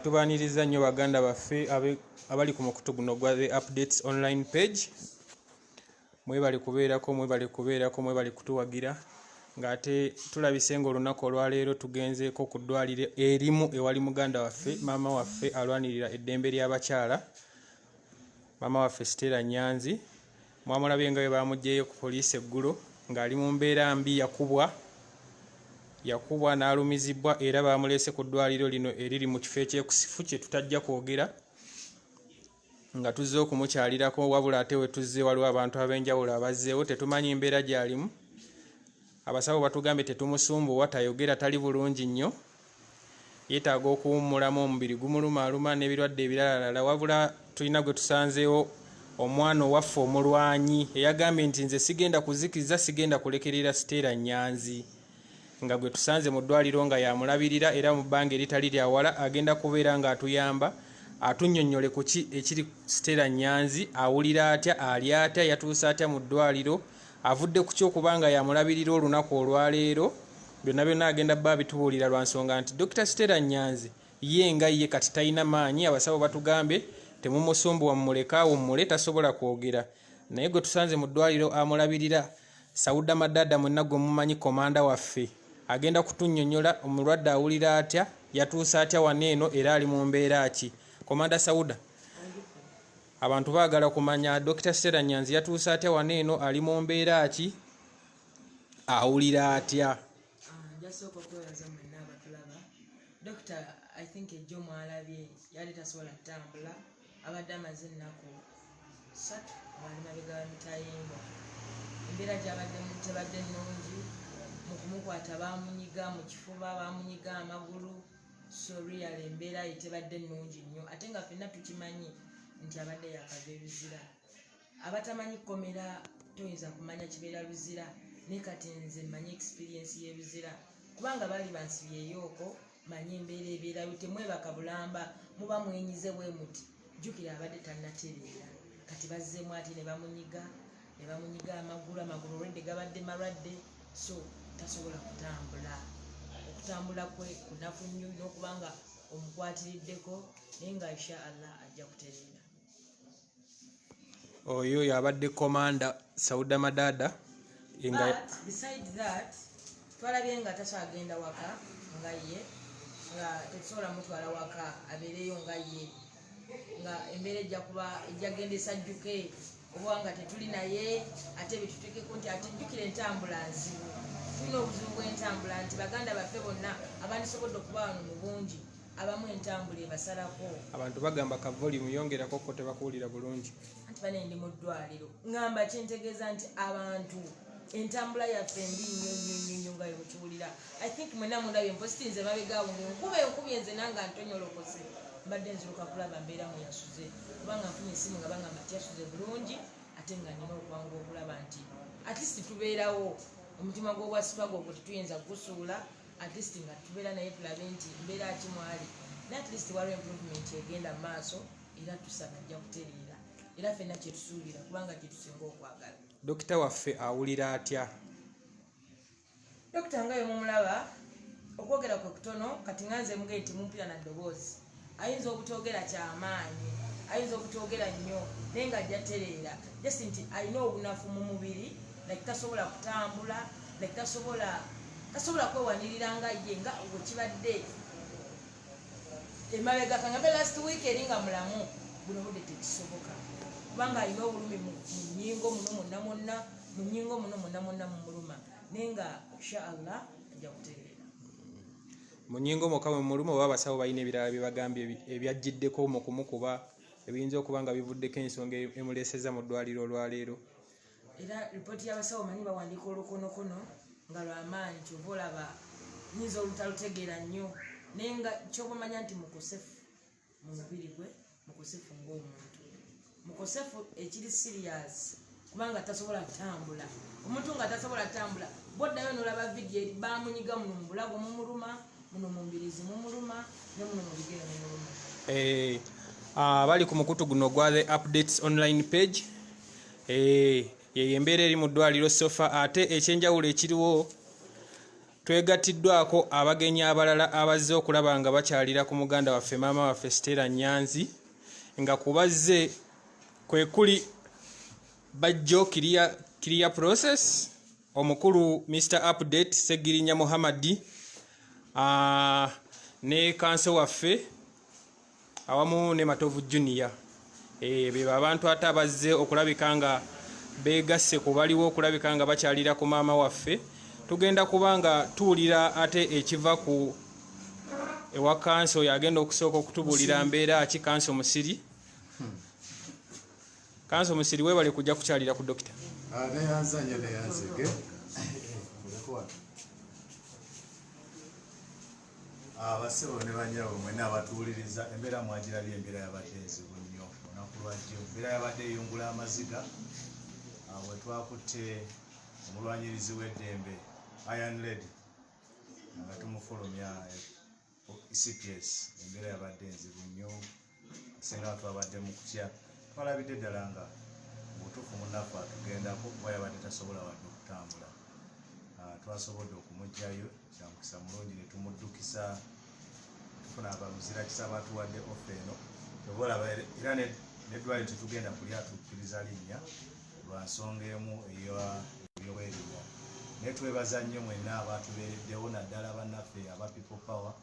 Tubaniriza nnyo baganda baffe abali ku mukutu guno gwa the updates online page. Mwebale kubeerako kutuwagira ng'ate tulabise ng'olunaku olwaleero tugenzeeko ku ddwaliro erimu ewali muganda waffe maama waffe alwanirira eddembe ly'abakyala, maama waffe Stellah Nyanzi. Mwamulabye nga bwe bamuggyeyo ku poliisi eggulo ng'ali mu mbeera mbi, yakubwa n'alumizibwa era baamuleese ku ddwaliro lino eriri mu kifo ekyekusifu kye tutajja kwogera nga tuzze okumukyalirako, wabula ate we tuzze waliwo abantu ab'enjawulo abazzeewo tetumanyi mbeera gy'alimu. Abasawo batugambye tetumusumbuwa, tayogera, tali bulungi nnyo, yeetaaga okuwummulamu, omubiri gumulumaaluma n'ebirwadde ebirala, wabula tulina gwe tusanzeewo omwana owaffe omulwanyi eyagambye nti nze sigenda kuzikiza, sigenda kulekerera Stellah Nyanzi, nga gwe tusanze mu ddwaliro nga yamulabirira era mu bbanga eritali lya wala agenda kubeera ng'atuyamba atunnyonnyole ku ki ekiri Stellah Nyanzi, awulira atya, ali atya, yatuuse atya mu ddwaliro, avudde ku kyokubanga yamulabirira olunaku olwaleero. Byonna byonna agenda bba bitubuulira lwa nsonga nti Dr. Stellah Nyanzi ye nga ye kati talina maanyi. Abasawo batugambye temumusumbuwa, mumuleka awummule, tasobola kwogera. Naye gwe tusanze mu ddwaliro amulabirira Sawuda Madada, mwenna gwe mumanyi, komanda waffe, agenda kutunnyonnyola omulwadde awulira atya, yatuuse atya wano eno era ali mu mbeera ki. Komanda Sawuda, abantu baagala kumanya Dr. Stellah Nyanzi yatuuse atya wano eno, ali mu mbeera ki, awulira atya? Njasooka okwebaza mwenna abatulaba. Dokita I think ejjo mwalabye yali tasobola kutambula, abadde amaze ennaku 3 bali mabega wa mitayimba. Embeera gy'abaddemu tebadde nnungi, mu kumukwata baamunyiga mu kifuba, baamunyiga amagulu, so really embeera ye tebadde nnungi nnyo, ate nga ffenna tukimanyi nti abadde yakava ebizira. Abatamanyi kkomera toyinza kumanya kibeera luzira, naye kati nze manyi experience y'ebizira kubanga baali bansibyeyooko, manyi embeera ebeera temwebaka bulamba, muba mwenyize bwe muti. Jjukira abadde talinatereera, kati bazzeemu ati ne bamunyiga amagulu olwedde gabadde malwadde, so tasobola kutambula. Okutambula kwe kunafu nnyo n'okubanga omukwatiriddeko, naye nga insha Allah ajja kutereera. Oyo yabadde komanda Sawuda Madada. But beside that, twalabye nga takyagenda waka nga ye, nga tetusobola mutwala waka abeereyo nga ye, nga embeera ejja genda esajjuke oba nga tetuli naye, ate bitutekeko nti ate jjukira entambula nzibu. Tulina obuzibu bw'entambula nti baganda baffe bonna abandisobodde okuba wano mu bungi, abamu entambula ebasalako. Abantu bagamba ka volume yongerako ko tebakuwulira bulungi. Anti bane ndi mu ddwaliro ngamba kyentegeeza nti abantu entambula yaffe mbi nnyo nga yomukiwulira. I think mwenna mundabye mpositi nze mabegaawo nkubye nze nanga ntonyolokose, mbadde nziruka kulaba mbeera mu yasuze, kubanga nfunye esimu nga bangamba nti yasuze bulungi, ate nga nina okwangu okulaba nti at least tubeerawo. Omutima gw'obwasitwago ogwo tetuyinza kugusuula, at least nga tubeera naye tulabe nti mbeera ki mwali, ne at least waliwo improvement egenda mu maaso, era tusaba ajja kutereera, era ffenna kyetusuubira kubanga kyetusinga okwagala. Dokita waffe awulira atya? Dokita nga mumulaba, okwogera kwe kutono, kati nga nze mugaye timumpira na ddoboozi. Ayinza obutogera kyamaanyi, ayinza obutogera nnyo, naye nga ajja tereera, just nti alina obunafu mu mubiri, like tasobola kutambula, like tasobola kwewanirira nga ye nga bwekibadde emabega kangambe last week eri nga mulamu, buno budde tekisoboka kubanga alina obulumi mu nnyingo muno mwonna mumuluma, naye nga inshallah ajja kutereera. Mu nnyingo mwokka mwe muluma oba abasawo balina ebirala bye bagambye ebyajjiddeko mu kumukuba ebiyinza okuba nga bivuddeko ensonga emuleeseza mu ddwaliro olwaleero? Era ripooti y'abasawo manyi bawandiika olukonokono nga lw'amaanyi, kyova olaba nyinza olutalutegeera nnyo, naye nga kyobamanya nti mukosefu mu mubiri gwe, mukosefu ng'omuntu, mukosefu ekiri serious kubanga tasobola kutambula. Omuntu nga tasobola kutambula, boddayo n'olaba vidiyo eri baamunyiga muno mu bulago mumuluma, muno mu mbirizi mumuluma, ne muno mu bigere mumuluma. Abali ku mukutu guno gwa the updates online page, ye embeera eri mu ddwaliro sofa. Ate ekyenjawulo ekiriwo Twegatiddwako abagenyi abalala abazze okulaba nga bakyalira ku muganda waffe maama waffe Stellah Nyanzi nga kubazze kwe kuli bajjo clear process omukulu Mr. Update Segirinya Muhammadi ne kanso waffe awamu ne Matovu Junior beba abantu ate abazze okulabika nga begasse kubaliwo okulabika nga bakyalira ku maama waffe. Tugenda kubanga tuwulira ate ekiva ku ewa kanso yagenda okusooka okutubulira mbeera ki kanso musiri. Kanso musiri webale kujja kukyalira ku dokita. Abasebo ne banyawo mwena abatuwuliriza embeera mwagirabye embeera yabadde enzibu nnyo olunaku lwajjo. Embeera yabadde eyungula amaziga we twakutte omulwanyirizi w'eddembe Iron Lady nga tumufulumya CPS. Embeera yabadde enzibu nnyo singa twabadde mu kutya. Twalabidde ddala nga mutuufu munnaffe atugendako kuba yabadde tasobola wadde okutambula. Twasobodde okumugjayo kyamukisa mulungi ne tumuddukisa tufuna abaluzira kisa batuwadde ofe eno tobolaba era n'eddwaliro tetugenda kuli atukkiriza linnya lwa nsonga emu ey'obwerinnya. Naye twebaza nnyo mwenna abatubeereddewo naddala bannaffe aba People Power,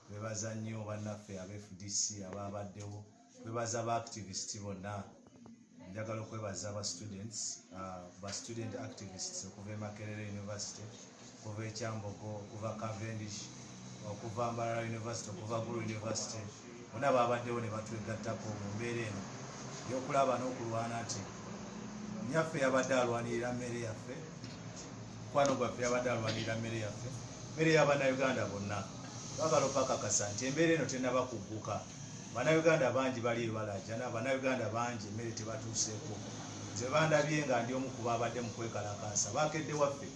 twebaza nnyo bannaffe aba FDC ababaddewo, twebaza aba activist bonna. Njagala okwebaza aba students ba student activists okuva e Makerere University, okuva e Kyambogo, okuva Cavendish, okuva Mbarara University, okuva Gulu University. Bonna babaddewo ne batwegattako mu mbeera eno y'okulaba n'okulwana nti nnyaffe yabadde alwanirira mmere yaffe, mukwano gwaffe yabadde alwanirira mmere yaffe, mmere y'Abannayuganda bonna. Twagala okukakasa nti embeera eno tennaba kugguka. Bannayuganda bangi bali balajana, Bannayuganda bangi emmere tebatuuseeko. Nze bandabye nga ndi omu ku babadde mu kwekalakaasa. Bakedde waffe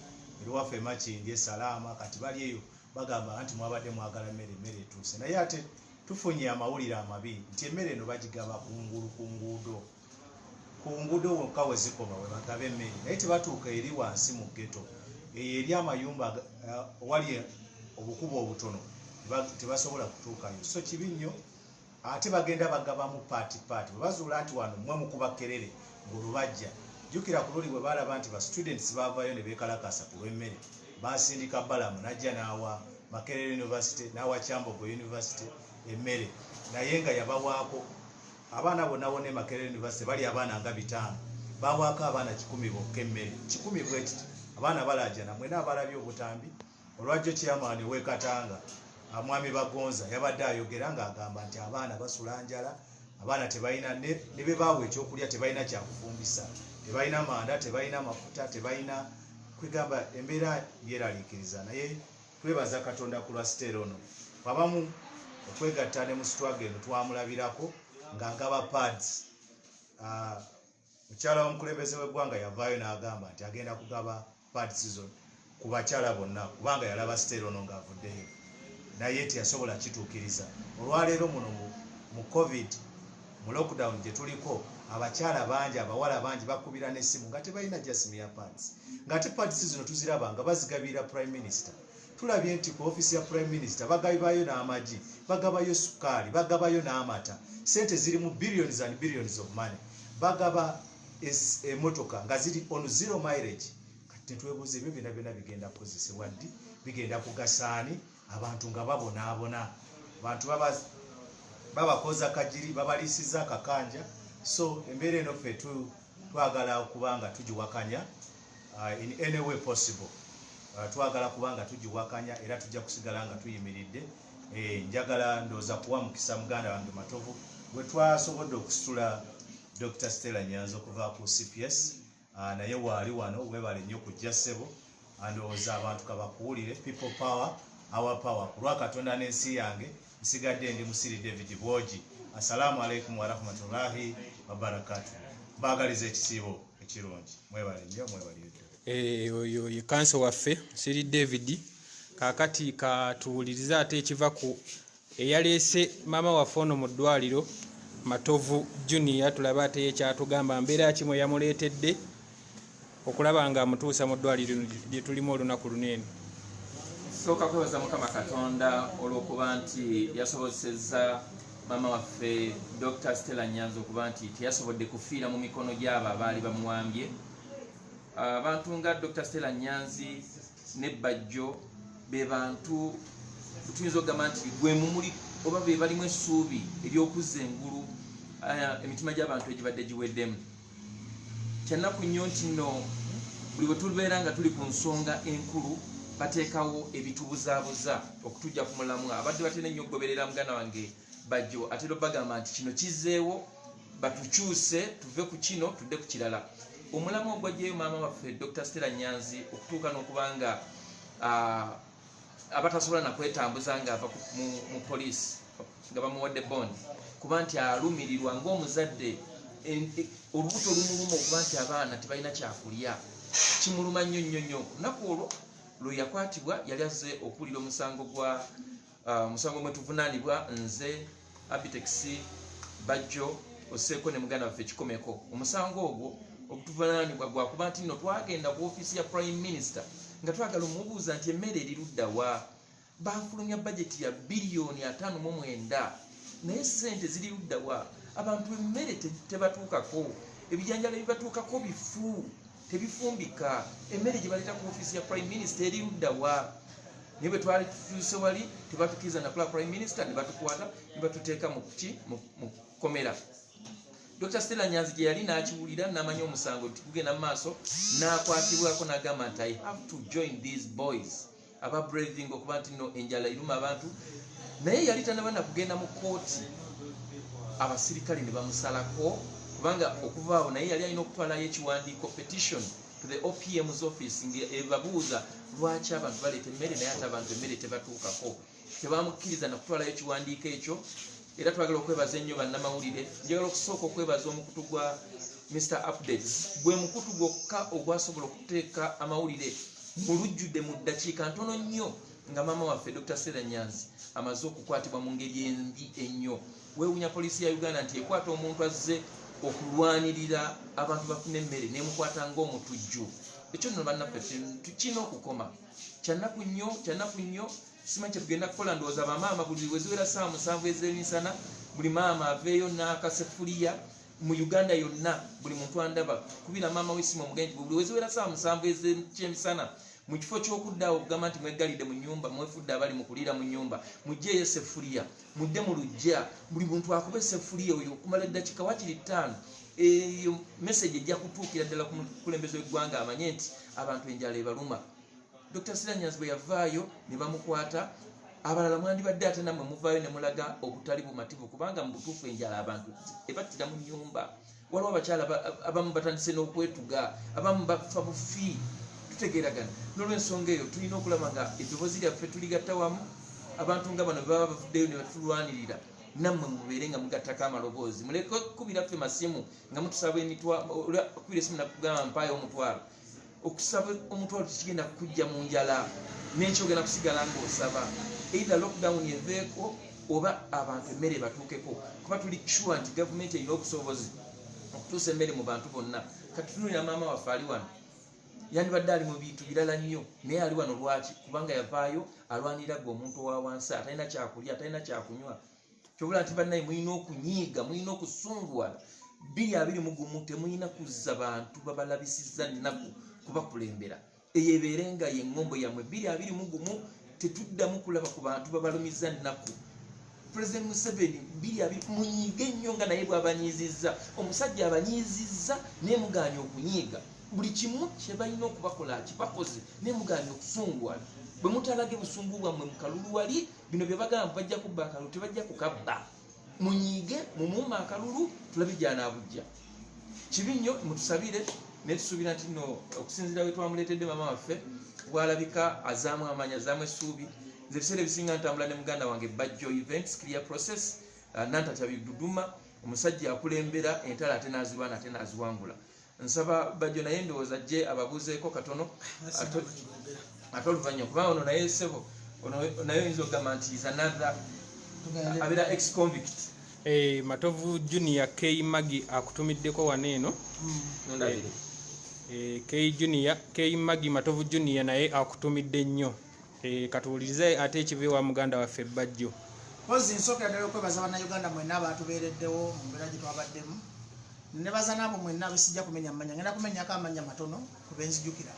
eri waffe Makindi Salaama kati bali eyo bagamba nti mwabadde mwagala emmere etuuse. Naye ate tufunye amawulire amabi nti emmere eno bagigaba ku nguudo wokka we zikoma we bagaba emmere, naye tebatuuka eri wansi mu ghetto eyo eri amayumba wali obukubo obutono tebasobola kutuukayo. So kibi nnyo. Ate bagenda bagabamu paati bwe bazuula nti wano mmwe mukuba Kerere ng'olubajja. Jjukira ku luli bwe balaba nti ba students baavayo ne beekalakaasa ku lw'emmere, basindika Balamu n'ajja n'awa Makerere University n'awa Kyambogo University emmere, naye nga yabawaako abaana bonna bonna e Makerere University bali abaana nga 5 bawaako abaana 10 bokka emmere 10 bwe kiti. Abaana balajana mwena abalabye obutambi olwajjo Chairman w'e Katanga Mwami Bagonza yabadde ayogera ng'agamba nti abaana basula njala, abaana tebalina ne be baawe ekyokulya tebalina kyakufumbisa, tebalina manda, tebalina mafuta, tebalina kwegamba embeera yeraliikiriza. Naye twebaza Katonda ku lwa Stellah ono. Abamu okwegatta ne mu struggle eno twamulabirako ng'agaba pads. Mukyala w'omukulembeze w'eggwanga yavaayo n'agamba nti agenda kugaba pads zo ku bakyala bonna kubanga yalaba Stellah ono ng'avuddeyo. Naye teyasobola kituukiriza. Olwaleero muno mu COVID mu lockdown gye tuliko abakyala bangi abawala bangi bakubira n'essimu nga tebalina Jasmine pads. Ng'ate pads zino tuziraba nga bazigabira Prime Minister. Tulabye nti ku ofisi ya Prime Minister bagabayo n'amagi, bagabayo sukkaali, bagabayo n'amata. Sente ziri mu billions and billions of money. Bagaba emmotoka nga ziri on 0 mileage. Kati twebuuza ebyo byonna bigenda kukozesebwa ddi? Bigenda kugasaani? Abantu nga babonaabona, abantu babakoza kajiri, babaliisiza akakanja. So embeera eno ffe twagala okubanga tugiwakanya in any way possible. Twagala kubanga tugiwakanya era tujja kusigala nga tuyimiridde. Njagala ndooza kuwa mukisa muganda wange Matovu bwe twasobodde okusitula Dr. Stellah Nyanzi okuva ku CPS, naye waali wano webale nnyo kujja ssebo, andowooza abantu kabakuwulire. People Power, our power. Kulwa Katonda n'ensi yange nsigadde ndi Musiri David Bwogi. Assalamu alaikum wa rahmatullahi wa barakatuh. Mbagaliza ekisiibo ekirungi. Mwebale nnyo, mwebale. Oyo ye kanso waffe Musiri David. Kaakati katuwuliriza ate ekiva ku eyaleese maama waffe ono mu ddwaliro Matovu Junior. Tulaba ate yekyatugamba mbeera kimwe yamuleetedde okulaba nga amutuusa mu ddwaliro lye tulimu olunaku luneeno. Sooka kwebaza Mukama Katonda olw'okuba nti yasobozesezza maama waffe Dr. Stellah Nyanzi okuba nti teyasobodde kufiira mu mikono gy'abo abaali bamuwambye. Abantu nga Dr. Stellah Nyanzi ne Bajjo be bantu tuyinza okugamba nti gwe mumuli oba be balimu essuubi ery'okuzza engulu emitima gy'abantu egibadde giweddemu. Kyannaku nnyo nti nno buli bwe tubeera nga tuli ku nsonga enkulu bateekawo ebitubuzaabuza okutujja ku mulamu. Abadde batera nnyo okugoberera muganda wange Bajjo ate bagamba nti kino kizzeewo batukyuse tuve ku kino tudde ku kirala. Omulamu ogwajjayo maama waffe Dr. Stellah Nyanzi okutuuka n'okuba nga abatasobola nakwetambuza ng'ava mu poliisi nga bamuwadde bond kuba nti alumirirwa ng'omuzadde olubuto lumuluma okuba nti abaana tebalina kyakulya kimuluma nnyo nnyo nnyo. Lunaku olwo lwe yakwatibwa yali azze okuwulira omusango mwe tuvunaanibwa nze Abitex Bajjo osseeko ne muganda waffe Kikomeko. Omusango ogwo ogutuvunaanibwa gwakuba nti nno twagenda ku ofiisi ya Prime Minister nga twagala omubuuza nti emmere eri ludda wa. Bafulumya bajeti ya biliyooni 5.9 naye ssente ziri ludda wa. Abantu emmere tebatuukako, ebijanjalo ebibatuukako bifu tebifumbika. Emmere gye baleeta ku ofiisi ya Prime Minister eri ludda wa. Naye bwe twali tutuuse wali tebatukiriza nakula Prime Minister ne batukwata ne batuteeka mu kkomera. Dr. Stellah Nyanzi gye yali n'akiwulira n'amanya omusango nti gugenda mu maaso n'akwatibwako n'agamba nti I have to join these boys aba braving okuba nti nno enjala iruma abantu. Naye yali tanabana kugenda mu kooti abasirikale ne bamusalako kubanga okuva awo naye yali alina okutwalayo ekiwandiiko petition to the OPM's office ebabuuza lwaki abantu baleeta emmere naye ate abantu emmere tebatuukako. Tebamukkiriza nakutwalayo ekiwandiiko ekyo. Era twagala okwebaza ennyo bannamawulire. Njagala okusooka okwebaza omukutu gwa Mr. Updates gwe mukutu gwokka ogwasobola okuteeka amawulire mu lujjudde mu ddakiika ntono nnyo nga maama waffe Dr. Stellah Nyanzi amaze okukwatibwa mu ngeri embi ennyo. Weewuunya poliisi ya Uganda nti ekwata omuntu azze okulwanirira abantu bafune emmere n'emukwata ng'omutujju. Ekyo nno bannaffe tukirina okukoma. Kyannaku nnyo simanyi kye tugenda kukola. Ndowooza bamaama buli we ziwera ssaawa 7 ez'emisana buli maama aveeyo n'akasefuliya mu Uganda yonna. Buli muntu andaba kubira maama w'essimu omugenyi buli we ziwera ssaawa 7 ez'emisana mu kifo ky'okuddaawo okugamba nti mwegalidde mu nnyumba mwefudde abali mu kuliira mu nnyumba muggyeeyo essefuliya mudde mu luggya buli muntu akuba essefuliya oyo okumala eddakiika wakiri 5. Eyo message ejja kutuukira ddala ku mukulembeze w'eggwanga amanye nti abantu enjala ebaluma. Dr. Stellah Nyanzi bwe yavaayo ne bamukwata. Abalala mwandibadde ate nammwe muvaayo ne mulaga obutali bumativu kubanga mu butuufu enjala abantu ebattira mu nnyumba. Waliwo abakyala abamu batandise n'okwetuga, abamu bafa bufi. Tutegeeragana n'olw'ensonga eyo tulina okulaba nga eddoboozi lyaffe tuligatta wamu. Abantu nga bano baba bavuddeyo ne batulwanirira nammwe mubeere nga mugattako amaloboozi. Muleke kubira ffe masimu nga mutusaba kubira esimu nakugamba mpaayo omutwalo. Okusaba omutwalo tekigenda kujja mu njala n'ekyogenda kusigala ng'osaba. Either lockdown eveeko oba abantu emmere batuukeko kuba tuli sure nti gavumenti erina obusobozi okutuusa emmere mu bantu bonna. Kati tunulira maama waffe ali wano yandibadde ali mu bintu birala nnyo naye ali wano lwaki? Kubanga yavaayo alwanirira gwe omuntu owa wansi atalina kyakulya atalina kyakunywa. Kyobula nti bannaye mulina okunyiiga mulina okusunguwala. 2021 temulina kuzza bantu babalabisizza nnaku kubakulembera. Eyo ebeere nga ye ngombo yammwe. 2021 tetuddamu kulaba ku bantu babalumiza nnaku. President Museveni 2020 munyiige nnyo nga naye bw'abanyiizizza. Omusajja abanyiizizza naye mugaanye okunyiiga. Buli kimu kye balina okubakola kibakoze naye mugaanye okusunguwala. Bwe mutalage busungu bwammwe mu kalulu wali bino bye bagamba bajja kubba akalulu tebajja kukabba. Munyiige mumuuma akalulu tulabe gy'anaabujja. Kibi nnyo mutusabire ne tusuubira nti nno okusinziira we twamuleetedde maama waffe bw'alabika azaamu amaanyi azaamu essuubi. Nze ebiseera ebisinga ntambula ne muganda wange Bajjo events clear process nantatya biduduma omusajja akulembera entala ate n'azirwana ate n'aziwangula. Nsaba Bajjo naye ndowooza ajje ababuuzeeko katono ate oluvannyuma kubanga ono naye ssebo naye oyinza okugamba nti is another abeera ex convict. Matovu Junior K Magi akutumiddeko waneeno. K Magi Matovu Junior naye akutumidde nnyo. katuwulirize ate ekiva ewa muganda waffe Bajjo. Kozi nsooka ddala okwebaza bannayuganda mwenna abatubeereddewo mu mbeera gye twabaddemu. Nebaza n'abo mwenna abesijja kumenya amanya. Ngenda kumenyako amanya matono ku benzijukira.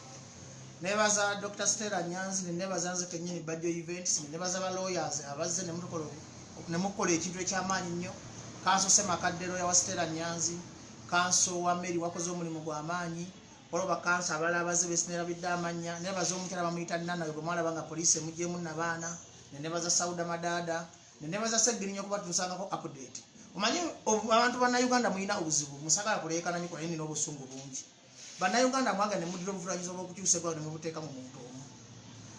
Nebaza Dr. Stellah Nyanzi, nebaza nze kennyini Bajjo Events, nebaza ba lawyers abazze ne mukola ekintu eky'amaanyi nnyo. Kanso Semakaddero yawa Stellah Nyanzi, kanso wa Mary wakoze omulimu gw'amaanyi. Oloba kanso abalala abazze beesinerabidde amanya. Nebaza omukyala bamuyita Nana gwe mwalaba nga poliisi emuggyeemu n'abaana. Nebaza Sauda Madada. Nebaza Seggirinnyo kuba tutusangako update. Omanyi abantu bannayuganda muyina obuzibu musagala kuleekana nyo kwa nini n'obusungu bungi. Bannayuganda mwaga ne muddira obuvunaanyizibwa bw'okukyusa eggwanga ne mubuteeka mu muntu omu.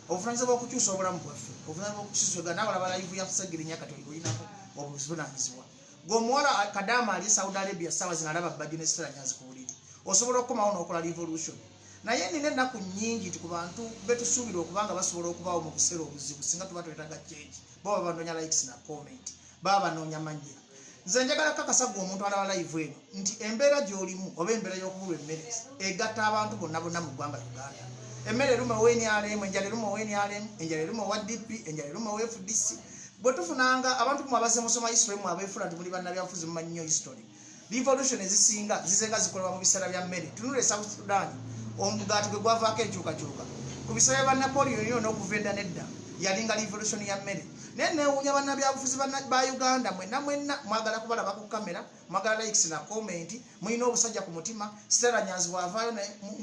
Obuvunaanyizibwa bw'okukyusa obulamu bwaffe, obuvunaanyizibwa bw'okukyusa eggwanga n'abalaba live ya Seggirinnyo kati oyinako obuvunaanyizibwa. Ng'omuwala Kadaama ali Saudi Arabia ssaawa zino alaba Bajjo ne Stellah Nyanzi ku buliri. Osobola okukomawo n'okola revolution. Naye nina ennaku nnyingi ku bantu betusuubira okubanga basobola okubaawo mu buseera obuzibu singa tuba twetaaga change. Bo banoonya likes na comment. Baba banoonya mannya. Nze njagala kakasa gwe omuntu alaba live eno nti embeera gy'olimu oba embeera y'okubulwa emmere egatta abantu bonna bonna mu ggwanga Uganda. Emmere eruma WNRM, enjala eruma WNRM, enjala eruma wa DP, enjala eruma wa FDC. Bwe tufunanga abantu mu abazze musoma history mu abeefula nti muli bannabyabufuzi mumanyi nnyo history. Revolution ezisinga zizenga zikolebwa mu biseera bya mmere. Tunule South Sudan omugaati gwe gwavaako enkyukakyuka. Ku biseera bya Napoleon yo n'okuva edda nedda yalinga revolution ya mmere. Naye neewuunya bannabyabufuzi ba Uganda mwenna mwagala kubalaba ku kamera, mwagala likes na comment, muyina obusajja ku mutima. Stellah Nyanzi bw'avaayo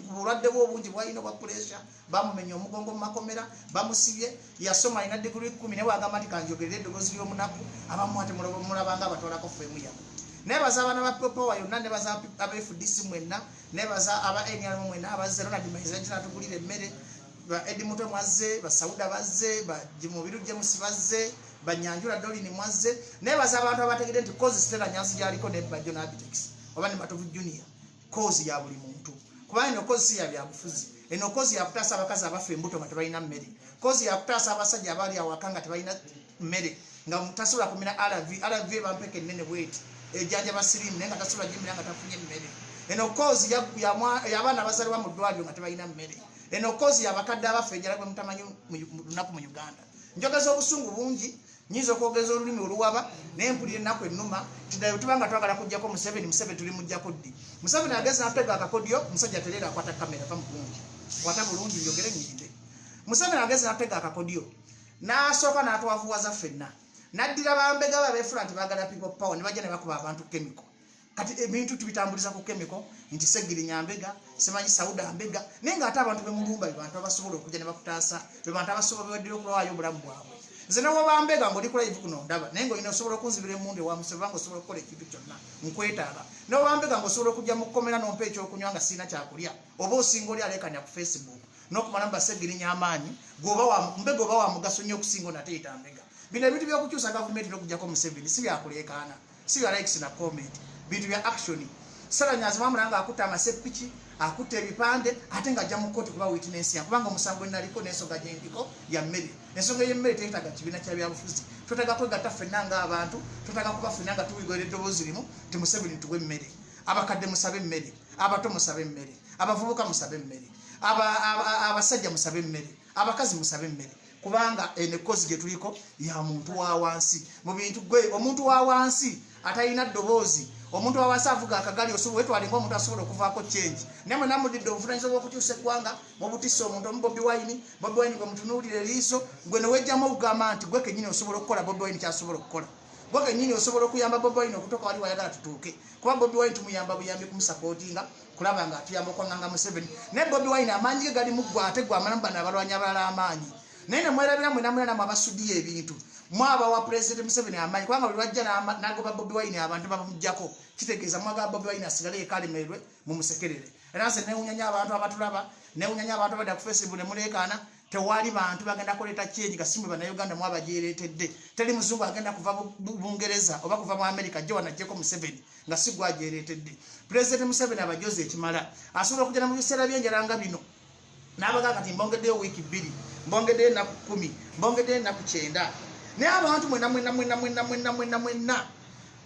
bulwadde bwe obungi bwalina obwa pressure, bamumenya omugongo mu makomera, bamusibye, yasoma alina diguli 10 ne bwagamba nti kanjogerera eddoboozi ly'omunaku, abamu ate mulabanga abatwalako ffeemu yammwe. Nebaza abaana ba Popo yonna, nebaza aba FDC mwenna, nebaza aba NRM mwenna abazze Ronald Mayiza natugulira emmere. Ba Edi Mutwe mwazze, ba Sauda bazze, ba Jimubiru James bazze, ba Nyanjula Dolini mwazze. Nebaza abantu abategedde nti cause Stellah Nyanzi gyaliko ne Bajjo na Abitex. Oba ne Matovu Junior. Cause ya buli muntu. Kuba eno cause ya byabufuzi. Eno cause ya kutaasa abakazi abafa embuto nga tebalina mmere. Cause ya kutaasa abasajja abali awakanga tebalina mmere. Nga mutasobola kumira RV bampeke nnene bweti. Ejjanja basirimu naye nga tasobola jimira nga tafunye mmere. Eno cause y'abaana abazalibwa mu ddwaliro nga tebalina mmere. Eno cause y'abakadde abafa enjala gwe mutamanyi lunaku mu Uganda. Njogeza obusungu bungi, nyiza okwogeza olulimi oluwaba, naye mpulira ennaku ennuma, tiddayo tubanga twagala kujjako Museveni tuli mujjako ddi. Museveni ageze n'atega akakodyo, musajja terera akwata kamera va bulungi. Kwata bulungi njogere nnyinde. Museveni ageze n'atega akakodyo, n'asooka n'atwavuwaza ffenna. Naddira bambega babeefula nti baagala people power ne bajja ne bakuba abantu chemical. Kati ebintu tubitambuliza ku chemical nti Seggirinya mbega, Semanyi Sauda mbega, naye ng'ate abantu bemulumba bantu abasobola okujja ne bakutaasa, bantu abasobola beddira okulwayo obulamu bwabwe. Nze ne woba mbega ng'oli ku live kuno ndaba, naye ng'olina osobola okunzibira emundu ewa Museveni osobola okukola ekintu kyonna nkwetaaga. Ne woba mbega ng'osobola okujja mu kkomera n'ompa ekyokunywa nga sirina kyakulya, oba osinga oli aleekanya ku Facebook n'okumala mba Seggirinya amaanyi, mbega oba wa mugaso nnyo okusinga onate yita mbega. Bino ebintu by'okukyusa gavumenti n'okujjako Museveni si byakuleekaana, si bya likes na comment, bintu bya action. Stellah Nyanzi mwamulanga akutte amasepiki, akutte ebipande, ate ng'ajja mu kkooti kuba witness ya kubanga omusango naliko n'ensonga gy'endiko ya mmere. Ensonga y'emmere teetaaga kibiina kya byabufuzi. Twetaaga kwegatta ffenna ng'abantu, twetaaga kuba ffenna nga tuwigwera eddoboozi limu ti Museveni tuwe emmere. Abakadde musabe emmere, abato musabe emmere, abavubuka musabe emmere, abasajja musabe emmere, abakazi musabe emmere. Kubanga enekkozi gye tuliko ya muntu wa wansi. Mu bintu gwe omuntu wa wansi atalina ddoboozi, omuntu wa wansi avuga akagali osobola wetwalinga omuntu asobola okuvaako change. Namwe namudidde obuvunaanyizibwa bw'okukyusa eggwanga mubutisa omuntu omu Bobi Wine gwe mutunuulire liiso gwe ne wejjamu okugamba nti gwe kennyini osobola okukola Bobi Wine kyasobola okukola. Gwe kennyini osobola okuyamba Bobi Wine okutuuka wali wayagala tutuuke. Kuba Bobi Wine tumuyamba buyambi kumusapootinga kulaba nga atuyamba okwanganga Museveni. Naye Bobi Wine amaanyi ge gali mu ggwe ate gwe amalamu bano abalwanyi abalala amaanyi. Naye ne mwerabira mwena mwabasudiye ebintu. Mwaba wa President Museveni amaanyi kubanga buli lwajja n'agoba Bobi Wine abantu babamuggyako. Kitegeeza mwagala Bobi Wine asigale ekalemerwe mu musekerere. Era nze neewunyanya abantu abatulaba, neewunyanya abantu abadda ku Facebook ne muleekaana, tewali bantu bagenda kuleeta change gasimbe bannayuganda mwabajeereetedde. Teri muzungu agenda kuva Bungereza oba kuva mu America jjo wanajjeko Museveni nga si gwajeereetedde. President Museveni abajoze ekimala. Asobola okujja mu biseera by'enjala nga bino. N'abaga kati mbongeddeyo wiiki 2, mbongeddeyo ennaku 10, mbongeddeyo ennaku 9. Naye abantu mwenna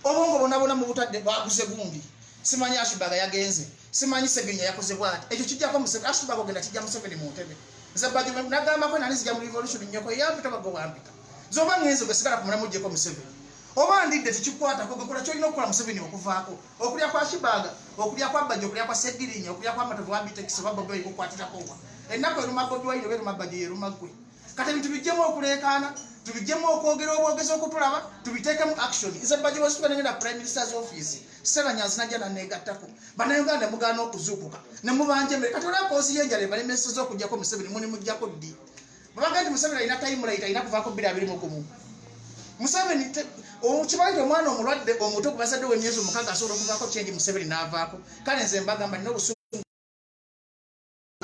obwongo bonna mu butadde bwaguze gundi. Simanyi Ashubaga yagenze, simanyi Seggirinya yakoze bw'ati. Ekyo kijjako Museveni, Ashubaga ogenda kijja Museveni mu ntebe. Nze Badjo nagamba ko nali sijja mu revolution nyoko yambi tabago wambika. Zoba ngenze besigala ku mulamu gyeko Museveni. Oba ndidde tekikwata ko gukula kyolina okukola Museveni okuvaako. Okulya kwa Shibaga, okulya kwa Badjo, okulya kwa Segirinya, okulya kwa Matovu wambite kisaba Bobi Wine kukwatira ko. Ennaku eruma Bobi Wine eruma Badjo eruma gwe. Kati ebintu bijjemu okuleekaana, tubijjemu okwogera obwogezi okutulaba, tubiteekemu action. Nze Badjo wasuka n'engenda Prime Minister's Office. Stellah Nyanzi najja nanneegattako. Bannayuganda mugaana okuzuukuka. Ne mubanja mbere. Kati olaba koozi y'enjala ebali message okujjako Museveni muni mujjako ddi. Babaga nti Museveni alina time right alina kuvaako 2021. Museveni okimanyi omwana omulwadde omuto ku bazadde w'emyezi omukaaga asobola okuvaako change Museveni n'avaako. Kale nze mbagamba nina obusungu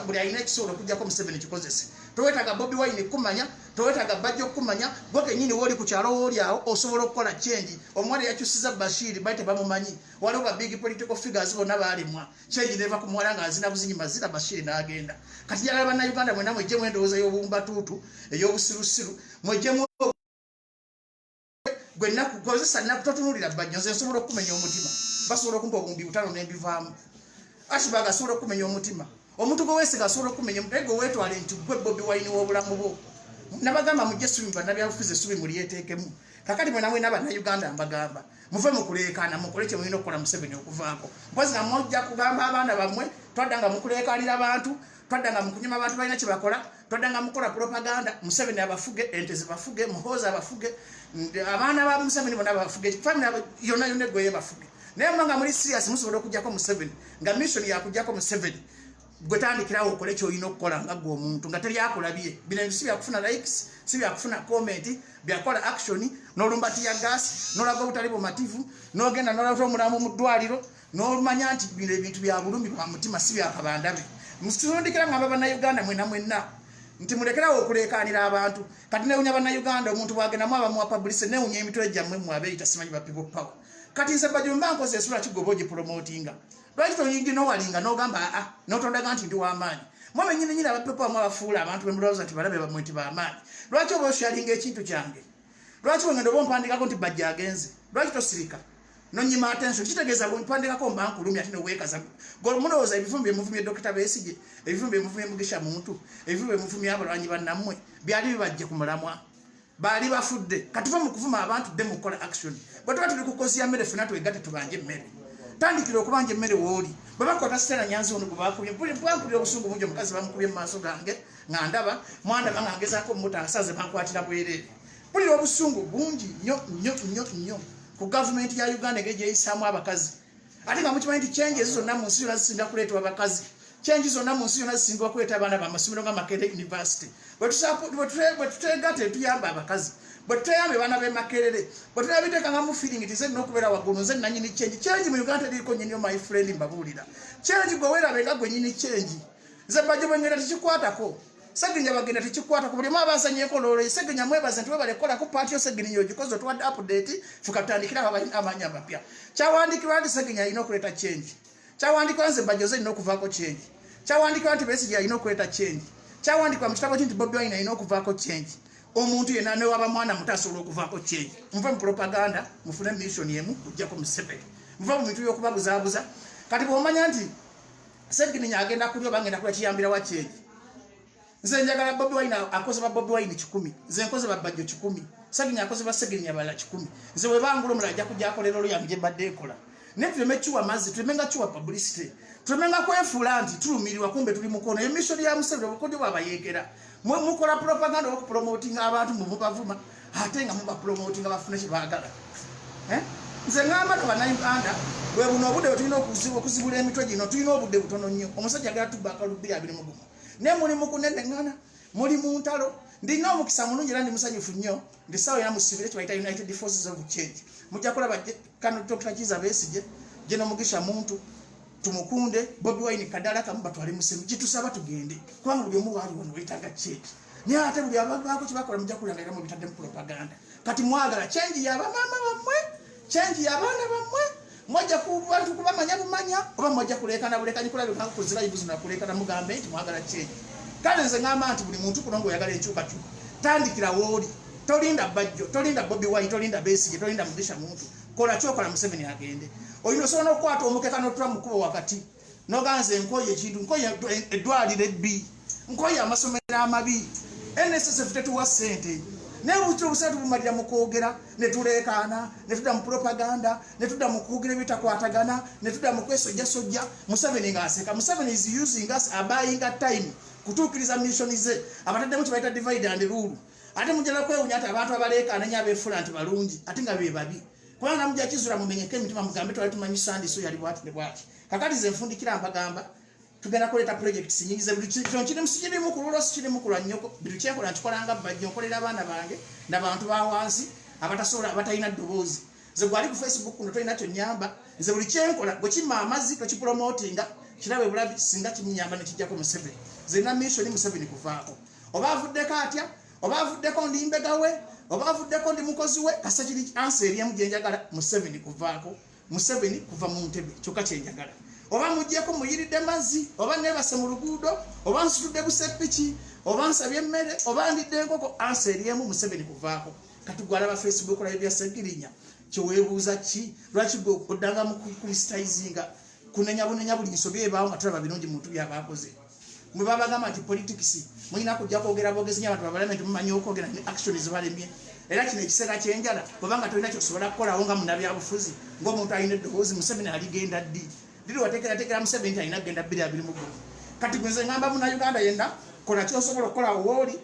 buli alina ekisobola okujjako Museveni kikozese. Towetaaga Bobi Wine kumanya, towetaaga Badjo kumanya, gwe kennyini w'oli ku kyalo w'oli awo osobola okukola change. Omwana yakyusiza Bashir bali tebamumanyi. Waliwo ba big political figures bonna baalimwa. Change neva ku muwala ng'azina buzinyi mazira Bashir n'agenda. Kati njagala bannayuganda mwena mwejjemu endowooza y'obumbatuutu ey'obusirusiru mwejjemu gwe nnaku kozesa nnaku totunuulira Badjo nze nsobola okumenya omutima. Basobola okumpa obumbi butano n'embivaamu. Ashibaga asobola okumenya omutima. Omuntu gwe weesiga asobola okumenya omutego weetwale nti gwe Bobi Wine w'obulamu bwo. Nabagamba mujje essubi bannabyabufuzi essubi mulyeteekemu. Kakati mwena mwena bannayuganda mbagamba muve mu kuleekaana mukole kye mulina okukola Museveni okuvaako. Mpozi nga mujja kugamba abaana bammwe twadda nga mukuleekaanira abantu, twadda nga mukunyuma abantu balina kye bakola, twadda nga mukola propaganda. Museveni abafuge, ente zibafuge, Muhoozi abafuge, abaana ba Museveni bonna bafuge, family yonna yonna eggwe bafuge. Naye nga muli serious musobola okujjako Museveni nga mission yakujjako Museveni. Gwe tandikirawo okole ky'olina okukola nga gwe omuntu nga teri akulabye. Bino ebintu si byakufuna likes, si byakufuna comment, byakola action, n'olumba tiya gas, n'olaga obutali bumativu, n'ogenda n'olaba omulamu mu ddwaliro, n'omanya nti bino ebintu bya bulumi bwa mutima si byakabandabe. Musitundikira ngamba bannayuganda mwena mwenna nti mulekerawo okuleekaanira abantu. Kati newunya bannayuganda omuntu bwagendamu abamuwa publicity newunya emitwe gyammwe mwabeeyita simanyi ba people power. Kati nze Badjo mba nkoze ensula kigoba ogipromotinga. Lwaki toyingi n'owalinga n'ogamba n'otondaga nti ndi w'amaanyi. Mwe bennyini abapepo abamu abafuula abantu bemulowooza nti balabe bamwe nti b'amaanyi. Lwaki oba osyalinga ekintu kyange? Lwaki wengenda oba ompandikako nti Badjo agenze? Lwaki tosirika? Nonyima attention. Kitegeeza bw'ompandikako mba nkulumya ate n'oweekaza. Mulowooza ebivumbi bye Dr. Besigye, ebivumbi bye Mugisha Muntu, ebivumbi bye muvumye abalwanyi bannammwe byali bibajje ku mulamwa. Baali bafudde. Kati tuve mu kuvuma abantu dde mu kukola action. Bwe tuba tuli ku koosi ya mmere ffenna twegatte tubanje emmere. Tandikira okubanja emmere w'oli. Bwe bakota Stellah Nyanzi ono gwe baakubye mpulira obusungu bungi omukazi bamukubye mu maaso gange nga ndaba mwandaba nga ngezaako mutasaze bankwatira bwereere. Mpulira obusungu bungi nnyo ku gavumenti ya Uganda gyeyisaamu abakazi. Ate nga mukimanyi nti change zonna mu nsi yonna zisinga kuleetebwa abakazi. Change zonna mu nsi yonna zisinga kuleeta abaana b'amasomero nga Makerere University. Bwe tuteegatte tuyamba abakazi. Bwe tutayambe baana b'e Makerere. Bwe tulabiteeka nga mu feeling nti nze nina okubeera waggulu nze nanyini change. Change mu Uganda teriko nnyini my friend mbabuulira. Change gwe weerabe nga gwe nnyini change. Nze Badjo bwe ngenda tekikwatako. Segirinya bagenda tekikwatako. Buli mwe abazanyeeko loole Segirinya mwebaze nti webale kola ku paati yo Segirinya ogikoze otuwadde update fukatandikira amanyi amapya. Kyawandikibwa nti Segirinya alina okuleeta change. Kyawandikibwa nze Badjo alina okuvaako change. Kyawandikibwa nti Besigye alina okuleeta change. Kyawandikibwa mu kitabo nti Bobi Wine alina okuvaako change. Omuntu yenna ne waba mwana muto asobola okuvaako change. Muve mu propaganda mufune mission yemu kujjako Museveni. Muve mu bintu by'okubabuzaabuza. Kati bw'omanya nti Segirinya agenda kulya oba ngenda kulya kiyambira wa change. Nze njagala Bobi Wine akoze ba Bobi Wine 10. Nze nkoze ba Badjo 10. Segirinya akoze ba Segirinya balala 10. Nze we bangula omulala ajja kujja akolera oluyamye badde ekola. Ne tumechuwa mazi tumenga chuwa publicity. Tumenga kwefuula nti tulumirirwa kumbe tuli mukono. Emission ya Museveni obukodyo babayekera. Mwe mukola propaganda okupromotinga abantu mu mubavuma ate nga muba promotinga bafune kye baagala. Nze ngamba bannayuganda bwe buno obudde tulina okuzibula emitwe gino tulina obudde butono nnyo. Omusajja agala tubaka lubiri abiri mu gumu. Ne muli mu kunenengana muli mu ntalo. Ndina omukisa mulungi era ndi musanyufu nnyo. Ndi sawa ya musibire kye bayita United Forces of Change. Mujja kulaba kano Dr. Besigye Jeno Mugisha Muntu tumukunde Bobi Wine kadala kamba twali musemu kitusaba tugende kubanga buli omu wali wano wetaaga change ni ate buli abantu kibakola mujja kulanga mu bitadde propaganda kati mwagala change ya bamama bamwe change ya bana bamwe mmoja ku bantu kubamanya bumanya oba mmoja kulekana bulekani kulabe nga kuzira ibuzi na kulekana mugambe nti mwagala change kale nze ngamba nti buli muntu kulongo yagala ekyuka chu tandikira woli tolinda Badjo tolinda Bobi Wine tolinda Besigye tolinda Mugisha Muntu kola chokola Museveni agende oyino sono kwata omukeka no twa mukubo wakati no ganze nkoye ekintu nkoye Ddwaliro ebbi nkoye amasomero amabi NSSF tetuwa ssente naye obusente bumalira mu kwogera ne tuleekaana ne tudda mu propaganda ne tudda mu kwogera ebitakwatagana ne tudda mu kwesojjasojja. Museveni ng'aseka. Museveni is using us buying time kutuukiriza mission ze abataddemu kye bayita divide and rule. Ate mujala kwewunya ati abantu abaleekaana nnyo abeefula nti balungi ate nga be babi. Kubanga mujja kizula mumenyeko emitima mugambe twali tumanyi Sandiso yali bwati ne bwati. Kakati ze nfundikira mpagamba tugenda kuleta projects nyingi ze buli kintu kiri musijiri mu kulula sikiri mu kulwa nnyoko buli kyekola nkikolanga bajja nkolera abaana bange n'abantu ba wansi abatasobola abatalina ddoboozi. Ze gwali ku Facebook kuno tolina kyonnyamba nze buli kyenkola bwe kimma amazzi tokipromotinga kirabe bulabi singa kimunyamba ne kijjako Museveni. Ze na mission Museveni kuvaako oba avuddeko atya oba avuddeko ndi mbegawe oba avuddeko ndi mukozi we kasa kiri answer eriemu gye njagala Museveni kuvaako. Museveni kuva mu ntebe kyokka kye njagala. Oba mujjeko muyiridde mazzi oba nebase mu luguudo oba nsitudde busepiki oba nsabye emmere oba ndidde enkoko answer eriemu Museveni kuvaako. Kati gwala ba Facebook live ya Segirinya kyeweebuuza ki lwaki gwe oddanga mu kukristyizinga kunenya bunenya buli nsobi ebaawo nga tulaba birungi muntu byabaakoze. Mwe babagamba nti politics mulina kujja kwogera bogezi nnyo abantu babalame nti mumanyi okwogera ne action zibalemye. Era kino ekiseera kyenjala kubanga tolina kyosobola kukolawo nga munnabyabufuzi ng'omuntu alina eddoboozi Museveni aligenda ddi liri wateekerateekera Museveni nti alina genda 2021. Kati gwenze ngamba munnayuganda yenna kola kyosobola okukola wooli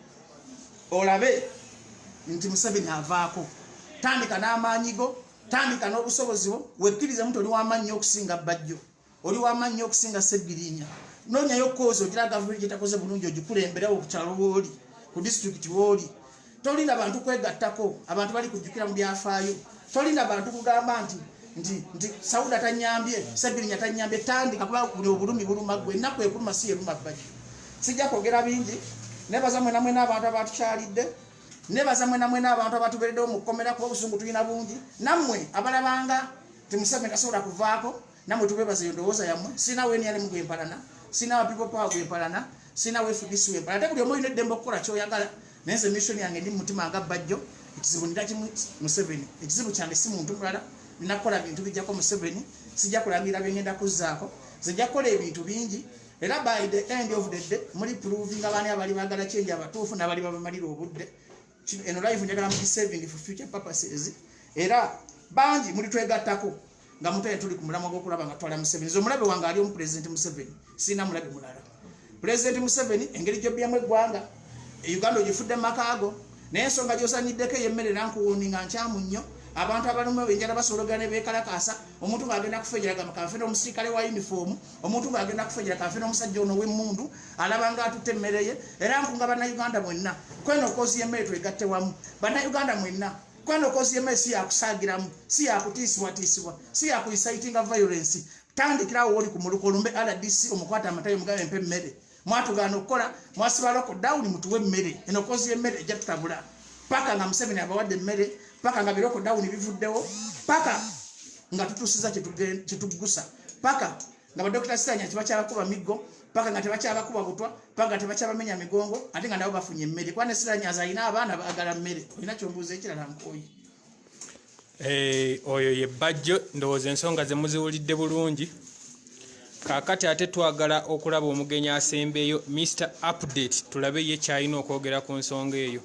olabe nti Museveni avaako. Tandika n'amaanyigo tandika n'obusobozi bwo wekkirize muntu oli w'amaanyi okusinga Bajjo oli w'amaanyi okusinga Segirinya. Noonyayo koozi ogira gavumenti gyetakoze bulungi ogikulemberewo ku kyalo wooli ku disitulikiti wooli. Tolinda bantu kwegattako abantu bali kujjukira mu byafaayo. Tolinda bantu kugamba nti Sauda tanyambye Segirinya tanyambye. Tandika kuba kuli obulumi buluma gwe ennaku ekuluma si eruma Bajjo. Sijja kwogera bingi nebaza mwena mwena abantu abatukyalidde nebaza mwena mwena abantu abatubereddewo mu kkomera kuba obusungu tulina bungi nammwe abalabanga ti Museveni tasobola kuvaako nammwe tubebaza endowooza yammwe. Sina weniyalemu gwempalana sina wa people power gwempalana sina wefugisi wempalana ate buli omu olina eddembe okukola kyoyagala. Naye nze mission yange ndi mu mutima nga Bajjo ekizibu ndira kimu Museveni. Ekizibu kyange si muntu mulala nina kukola bintu bijjako Museveni sijja kulangira byengenda kuzzaako nze nja kukola ebintu bingi era by the end of the day muli proving abaani abali baagala change abatuufu n'abali babamalira obudde. Eno live njagala mu saving for future purposes era bangi muli twegattako nga muteye tuli ku mulamwa gw'okulaba nga twala Museveni. Nze omulabe wange ali omu President Museveni sina mulabe mulala. President Museveni engeri gy'obyamu eggwanga Uganda ogifudde makaago naye ensonga gy'osanyiddeko ey'emmere nankuwuninga nkyamu nnyo. Abantu abalumu enjala basologana beekalakaasa omuntu ng'agenda kufejera kanfena omusirikale wa uniform omuntu ng'agenda kufejera kanfena omusajja ono w'emmundu alaba ng'atutte emmere ye. Era nkunga bannayuganda mwenna kweno okoozi y'emmere twegatte wamu. Bannayuganda mwenna kweno okoozi y'emmere si yakusaagiramu si yakutiisibwatiisibwa si yakuyisaitinga violence. Tandikirawo oli ku muluka olumbe RDC omukwata amatayo mugabe empe emmere. Mwatugaana okukola mwasiba lockdown mutuwe emmere. Eno okoozi y'emmere ejja tutabula paka nga Museveni abawadde emmere paka nga biroko down bivuddewo paka nga tutuusiza kyetuggusa paka nga badokita Stellah tebakyabakuba miggo paka nga tebakyabakuba butwa paka nga tebakyabamenya migongo ate nga nabo bafunye emmere. Kwane Stellah alina abaana baagala mmere. Olina kyombuuza ekirala nkooyi. Oyo ye Bajjo ndowooza ensonga ze muziwulidde bulungi. Kaakati ate twagala okulaba omugenyi asembeeyo Mr. Update tulabe ye kyalina okwogera ku nsonga eyo.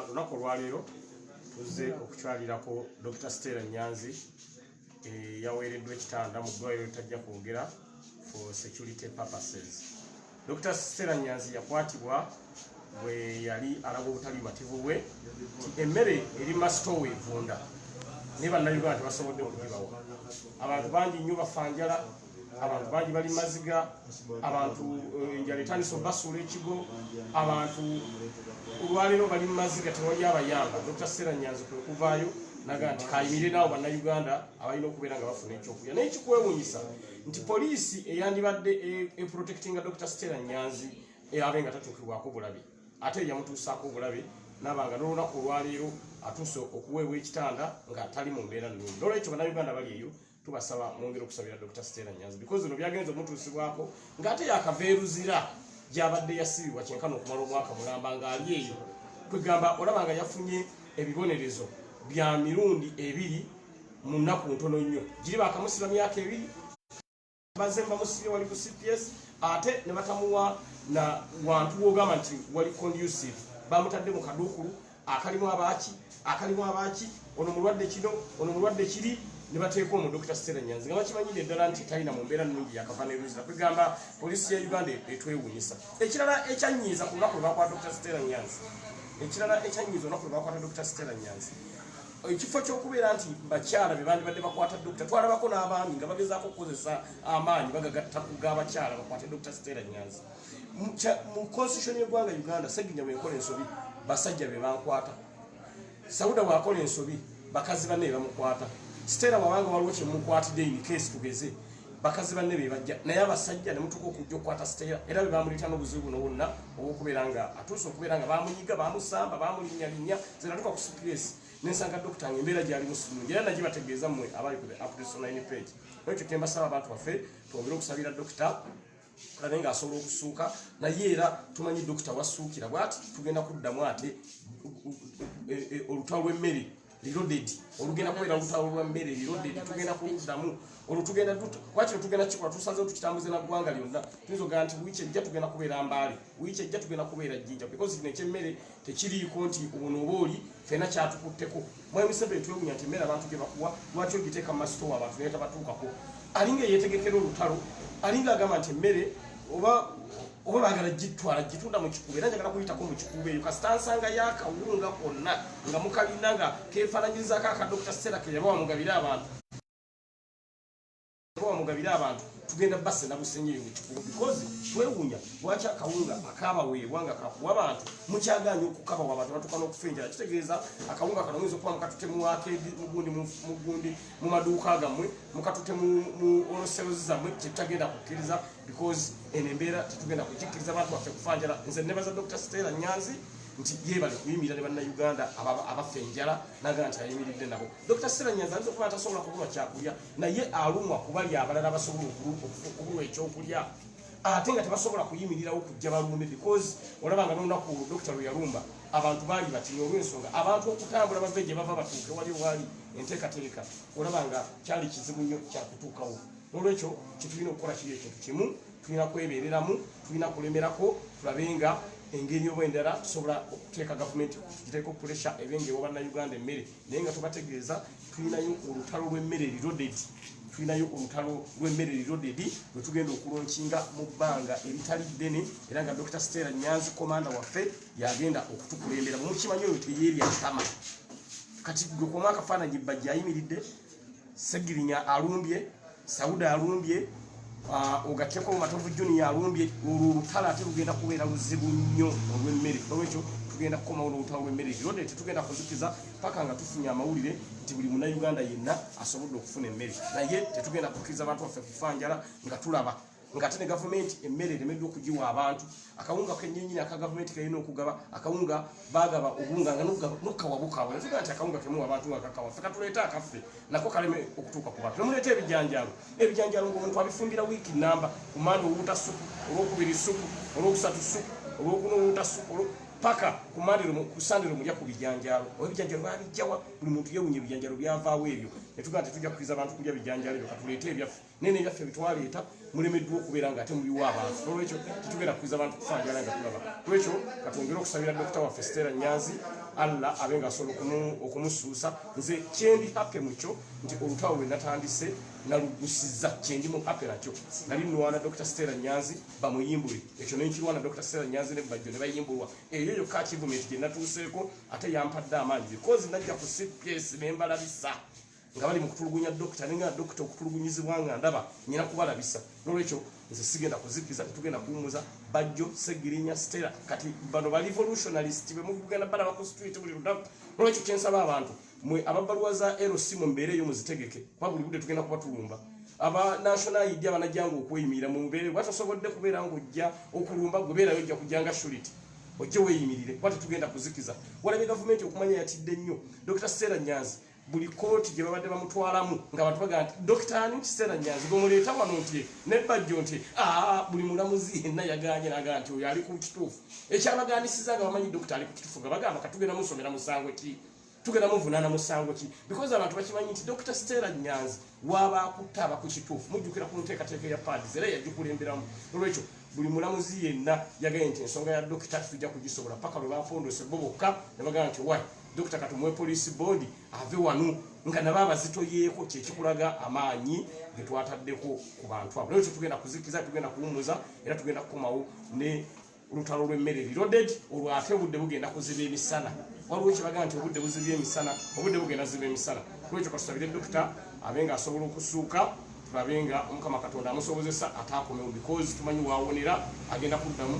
Lunaku olwaleero tuzze okukyalirako Dr. Stellah Nyanzi yaweereddwa ekitanda mu ddwaliro tajja kwogera for security purposes. Dr. Stellah Nyanzi yakwatibwa bwe yali alaga obutali mativu bwe ti emmere eri masitowa evunda naye bannayuganda tebasobodde okugibawa. Abantu bangi nnyo bafa njala abantu bangi bali maziga abantu enjala etandise obasuula ekigo abantu olwaleero bali mumaziga tewali abayamba. Dr. Stellah Nyanzi kwe kuvaayo naga nti kayimire naawo bannayuganda abalina okubeera nga bafuna ekyokulya. Naye kikwewuunyisa nti poliisi eyandibadde eprotectinga Dr. Stellah Nyanzi abe nga tatuukibwako bulabe ate yamutuusaako obulabe nabanga n'olunaku olwaleero atuuse okuweebwa ekitanda ng'atali mu mbeera nnungi. Olwekyo bannayuganda bali eyo tubasaba mwongere okusabira Dr. Stellah Nyanzi because bino byagenze omutuusibwako ng'ate yakaveeruzira gy'abadde yasibibwa kyenkana okumala omwaka mulamba ng'ali eyo kwegamba olaba nga yafunye ebibonerezo bya mirundi 2 mu nnaku ntono nnyo. Giri bakamusiba myaka 2 bazemba musibye wali ku CPS ate ne batamuwa na wantu wogamba nti wali conducive bamutadde mu kadukulu akalimu abaki ono mulwadde kino ono mulwadde kiri ne bateeka omu Dr. Stellah Nyanzi nga bakimanyire ddala nti talina mu mbeera nnungi yakava n'eruzira kwegamba poliisi ya Uganda etwewuunyisa. Ekirala ekyanyiiza ku lunaku lwe bakwata Dr. Stellah Nyanzi ekifo ky'okubeera nti bakyala be bandibadde bakwata Dr. twalabako n'abaami nga bagezaako okukozesa amaanyi bagagatta ku g'abakyala bakwate Dr. Stellah Nyanzi. Mu constitution y'eggwanga Uganda Sseginya bw'enkola ensobi basajja be bankwata, Sauda bw'akola ensobi bakazi banne bamukwata, Stellah wabanga waliwo kyemukwatidde in case tugeze bakazi banne be bajja, naye abasajja ne mutuuka okujja okukwata Stellah era be bamulita n'obuzibu buno bwonna obw'okubeera nga atuuse okubeera nga bamunyiga bamusamba bamulinnyalinnya ze natuuka ku space nensanga dokita ng'embeera gyali musulungi era nagibategeeza mmwe abali ku Updates Online page. Ekyo tembasaba abantu baffe twongere okusabira dokita kulabe ng'asobola okusuuka naye era tumanyi dokita wasuukira bw'ati tugenda kuddamu ate olutalo lw'emmere reloaded olugenda kubeera olutalo lw'emmere reloaded tugenda kuluddamu olwo tugenda wakino tugenda kikola tusazeewo tukitambuze na ggwanga lyonna tuyinza ogamba nti wiiki ejja tugenda kubeera Mbaale, wiiki ejja tugenda kubeera Jjinja because kino ekyemmere tekiriiko nti ono oba oli fena kyatukutteko mwami Museveni twewuunya nti emmere abantu gye bakuwa lwaki ogiteeka mu masitoowa abantu naye tabatuukako alinga eyeetegekera olutalo alinga agamba nti emmere oba baagala gitwala gitunda mu kikuubo era njagala kuyitako mu kikuubo eyo kasita nsanga y'akawunga konna nga mukalina nga keefaananyirizaako aka Dr. Stellah ke yaba wamugabire abantu tugenda base na busenyeyo mu kikuubo because twewuunya lwaki akawunga akaabaweebwa nga kakuwa abantu mukyagaanye okukabawa abantu batuuka n'okufenjera kitegeeza akawunga kano muyinza okuba mukatute mu akeedi mugundi mu maduuka gammwe mukatute mu oloserozi zammwe kyetutagenda kukkiriza because eno embeera tetugenda kukikkiriza abantu baffe kufanjala. Nze nebaza Dr. Stellah Nyanzi nti yeebale kuyimirira ne bannayuganda abaffe enjala naga nti ayimiridde nabo. Dr. Stellah Nyanzi ayinza okuba tasobola kubulwa kyakulya naye alumwa kubali abalala basobola okubulwa ekyokulya ate nga tebasobola kuyimirirawo kujja balumbe because olabanga n'olunaku olwo dokita lwe yalumba abantu baali batini olw'ensonga abantu okutambula bave gye bava batuuke wali waali enteekateeka olabanga kyali kizibu nnyo kyakutuukawo. Olwekyo kitulina okukola kiri ekintu kimu tulina kwebeereramu tulina kulemerako tulabe nga engeri oba endala tusobola okuteeka gavumenti tugiteeka opuresha ebengeewo bannayuganda emmere naye nga tubategeeza tulinayo olutalo lw'emmere reloaded lwe tugenda okulonkinga mu bbanga eritali ddene era nga Dr. Stellah Nyanzi komanda waffe yagenda okutukulembera mukimanyi oyo teyeerya ttama kati gwe ku mwaka faananyi bajja ayimiridde Segirinya alumbye Sauda alumbye ogatteko mu Matovu Junior alumbye olwo olutalo ate lugenda kubeera luzibu nnyo olw'emmere. Olwekyo tugenda kukomawo n'olutalo lw'emmere reloaded tetugenda kuzikiza paka nga tufunye amawulire nti buli munnayuganda yenna asobodde okufuna emmere naye tetugenda kukkiriza abantu baffe kufanjala nga tulaba nga ate ne gavumenti emmere eremeddwa okugiwa abantu. Akawunga kennyini aka gavumenti kalina okugaba akawunga baagaba obuwunga nga nokkawa bukawa nziga nti akawunga kemuwa abantu nga kakawa ffe katuleeta akaffe nako kaleme okutuuka ku bantu nemuleeta ebijanjalo ng'omuntu abifumbira wiiki namba ku manda owuuta supu olwokubiri supu olwokusatu supu olwokuna owuuta supu paka ku sandiro mulya ku bijanjalo ebijanjalo babijjawa buli muntu yewunya ebijanjalo byavaawo ebyo netugaa tetujja kukkiriza abantu kulya bijanjalo ebyo katuleete ebyaffe nene ebyaffe bitwaleeta mulemeddwa okubeera nga ate muliwo abantu. Olwekyo tetugenda kukkiriza abantu kufanjala nga tulaba. Olwekyo katwongere okusabira dokita waffe Stellah Nyanzi Allah abe nga asobola okumusuusa. Nze kyendi happy mukyo nti olutalo lwe natandise nalugusizza kyendi mu happy nakyo nali nnuwaana Dr. Stellah Nyanzi bamuyimbule ekyo nenkirwana Dr. Stellah Nyanzi ne bajjo ne bayimbulwa eyo yokka achievement gye natuuseeko ate yampadde amaanyi because najja ku CPS ne mbalabisa nga bali mu kutulugunya dokita nenga dokita okutulugunyizibwa nga ndaba nyina kubalabisa. N'olwekyo nze sigenda kuzikiza tetugenda kuwumuza bajjo Segirinya Stellah kati bano ba revolutionalist be mugenda balaba ku street buli lunaku. N'olwekyo kyensaba abantu mwe ababbaluwa za LC mu mbeereyo muzitegeke kuba buli budde tugenda kuba tulumba aba national ID abanajjanga okweyimirira mu mbeere bwatasobodde kubeera ng'ojja okulumba gwebeerayo ojja kujjanga shuliti ojje weeyimirire kuba tetugenda kuzikiza. Walabye gavumenti okumanya yatidde nnyo Dr. Stellah Nyanzi buli kooti gye babadde bamutwalamu nga abantu bagamba nti dokita ani Stellah Nyanzi gwemuleeta wano nti nebajjo nti buli mulamuzi yenna yaganye nagaa nti oyo ali ku kituufu ekyabagaanisiza nga bamanyi dokita ali ku kituufu nga bagamba katugenda musomera musango ki tugenda muvunaana musango ki because abantu bakimanyi nti Dr. Stellah Nyanzi waba akutaba ku kituufu mujjukira ku nteekateeka ya pads era yagikulemberamu olwekyo buli mulamuzi yenna yagaye nti ensonga ya dokita tujja kugisobola paka lwe bapondose bo bokka ne bagamba nti wai dokita katumuwe poliisi boodi ave wanu nga nabo abazitoyeeko kyekikulaga amaanyi ge twataddeko ku bantu abo lwekyo tugenda kuzikiza tugenda kuwummuza era tugenda kukomawo ne olutalo lw'emmere reloaded olwo ate obudde bugenda kuziba emisana waliwo ekibagamba nti obudde buzibye emisana obudde bugenda ziba emisana lwekyo katusabire dokita abe nga asobola okusuuka tulabe nga Mukama Katonda amusobozesa ataakomewo because tumanyi waawonera agenda kuddamu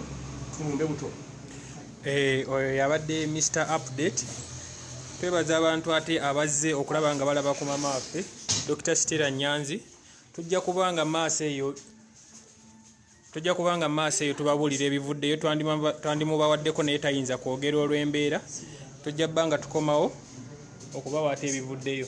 tumumbe buto. Oyo yabadde Mr. Update. Twebaza abantu ate abazze okulaba nga balaba ku mama waffe Dr. Stellah Nyanzi. Tujja kubanga maaso eyo tubabuulira ebivuddeyo twandimubawaddeko naye tayinza kwogera olw'embeera. Tujja bbanga tukomawo okubawa ate ebivuddeyo.